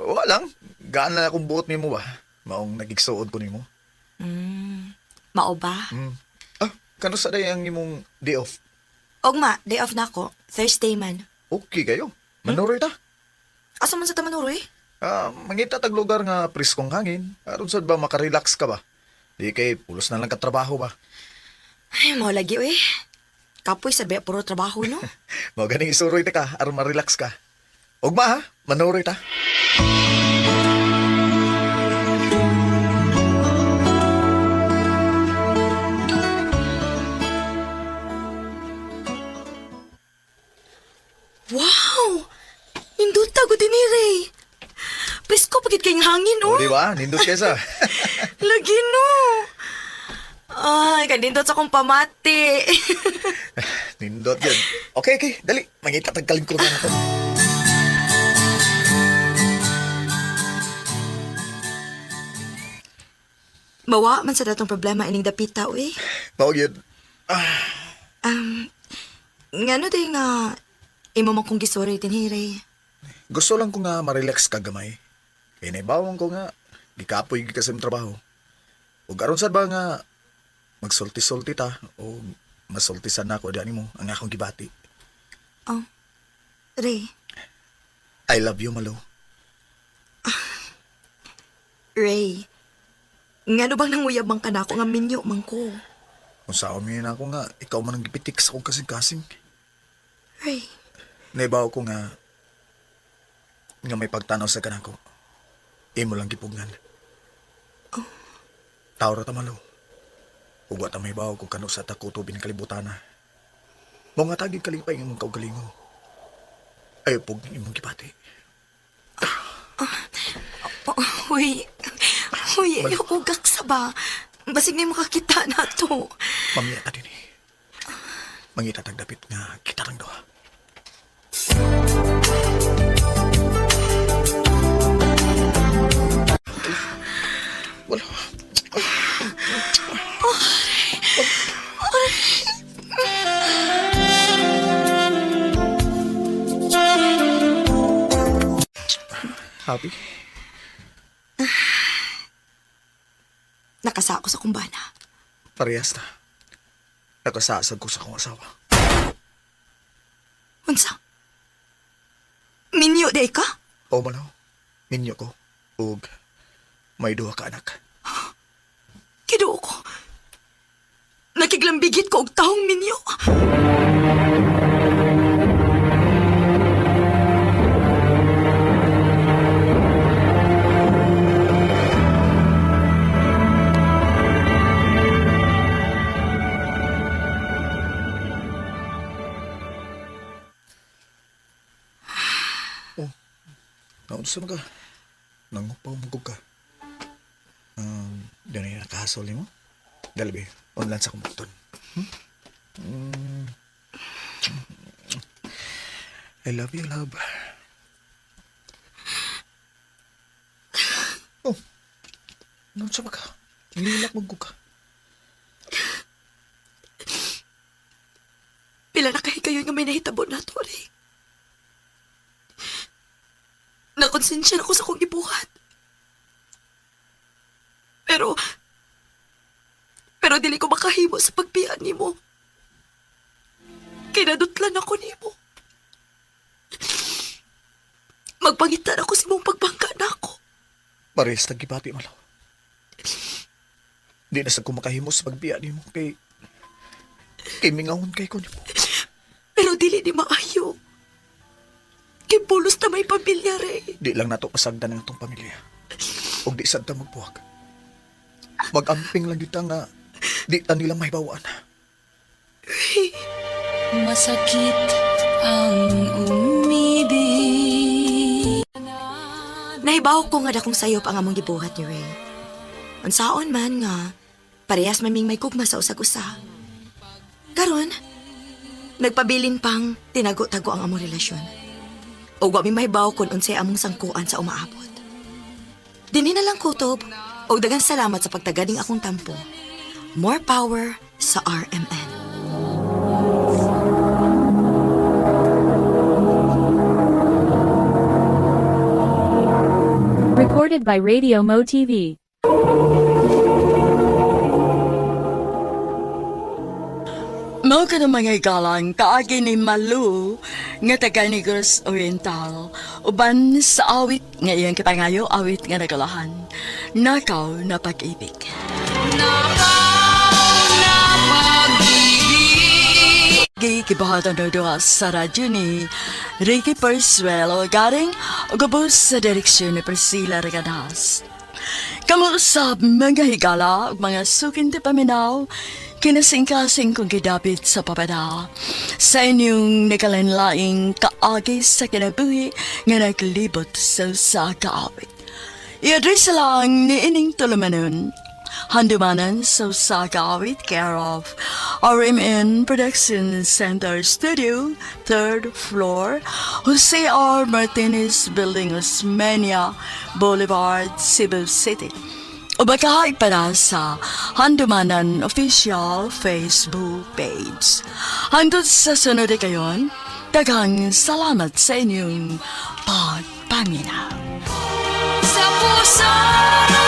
Wala lang. Gaan na akong buot nimo ba? Maong nagigsuod ko nimo. Mao ba? Kano sa day ang imong day off? Ogma, day off na ako. Thursday man. Okay kayo. Manuroy ta. Asa man sa tamanuroy? Mangita tag lugar nga priskong hangin. Aron sad ba makarelax ka ba? Di kay pulos na lang katrabaho ba? Ay, mao lagi eh. Kapoy sa biya puro trabaho, no? Mao ganing isuroy ta ka aron ma-relax ka. Ugma ha, manuroy ta. Wow! Nindot tago din ni Ray. Presko pagit kayong hangin, O oh. di ba? Nindot kesa. Lagi, no. Ay, kanindot sa kong pamati. Nindot yun. Okay. Dali. Mangita tag kalingkuran ako. Mawa man sa datong problema ining dapita, uy. Mao yun. Ngano day nga imo man kong gisuri din, Ray. Gusto lang ko nga ma-relax ka gamay. Kaya naibawang ko nga, gikapoy kasi ng trabaho. O aron sad ba nga, magsulti-sulti ta, o masultisan na ako dyan mo, ang akong gibati. Oh, Ray. I love you, Malo. Ray. Ngano bang nanguyabang ka na ako nga minyo man ko? Kung saan na ako nga, ikaw man ang gipitik sa akong kasing-kasing. Ray. Naibaw ko nga may pagtanaw sa kanako. Imo lang gipugnan. Oh. Taura ta, Malo. Ugwa ta may baw ko kano sa takutubin kalibutana. Mga tagig kalipay ng mga kaugalingo. Ayaw pog imong gipati. Uy, ayaw ugak sa ba? Basig na makakita na to. Mamaya ta din eh. Mangita tagdapit nga kita lang doha. Wala. Happy? Nakasa ako sa kumbana. Parehas na. Nakasasag ko sa akong asawa. Unsa? Minyo day ka? O Malaw, ninyo ko. Ug may duha ka anak. Kiduo ko. Nakiglambigit ko og taong minyo. Naunsa ka? Nangupaw magug ka. Doon na nakahasol mo? Dalabi, online sa kumputon. I love you, love. Oh, naunsa ba ka? Nililak magug ka. Pila na kayo nga may nahitabo na to, Ray. Nakonsensya na ako sa kong ibuhat. Pero dili ko makahimo sa pagbiyan nimo. Kinadutlan ako nimo. Magpangitan ako sa mong pagbangka na ako. Parehas tagibati, Malaw. Di na sa kumakahimo sa pagbiya ni mo kay mingawon kay ko ni mo. Pero dili di maayo. Kay pulos na may pamilya, Ray. Di lang nato pasagdan ng itong pamilya. O di sad ta magbuwag. Mag-amping lang dito nga di ta nila mahibawaan. Masakit ang umibig. Nahibaw ko nga dakong sayop ang among gibuhat ni Ray. Unsaon man nga, parehas maming may kugma sa usag-usa. Karon, nagpabilin pang tinago-tago ang among relasyon. O wa mi mahibaw kung unsay among sangkuan sa umaabot. Dinhi na lang kutob. O dagang salamat sa pagtaganing akong tampo. More power sa RMN. Recorded by Radio Mo TV. Mao ka na mga igalang kaagi ni Malu nga taga Negros Oriental uban sa awit nga iyang kipangayo awit nga nagalahan Nakaw na Pag-ibig. Gikibuhatan na doon sa radyo ni Ricky Persuelo garing ugabos sa direksyon ni Priscilla Regadas. Kamu sa mga higala ug mga sukin ti paminaw kinasingkasing kong gidapit sa papada sa inyong nakalanlaing kaagi sa kinabuhi nga naglibot sa kaawit. I-address lang ni ining tulumanon handumanan sa kaawit care of RMN Production Center Studio, 3rd floor, Jose R. Martinez Building, Osmeña Boulevard, Cebu City. O baka ipada sa Handumanan Official Facebook page. Hangtod sa sunod kayon, daghang salamat sa inyong pagpaminaw. Sa puso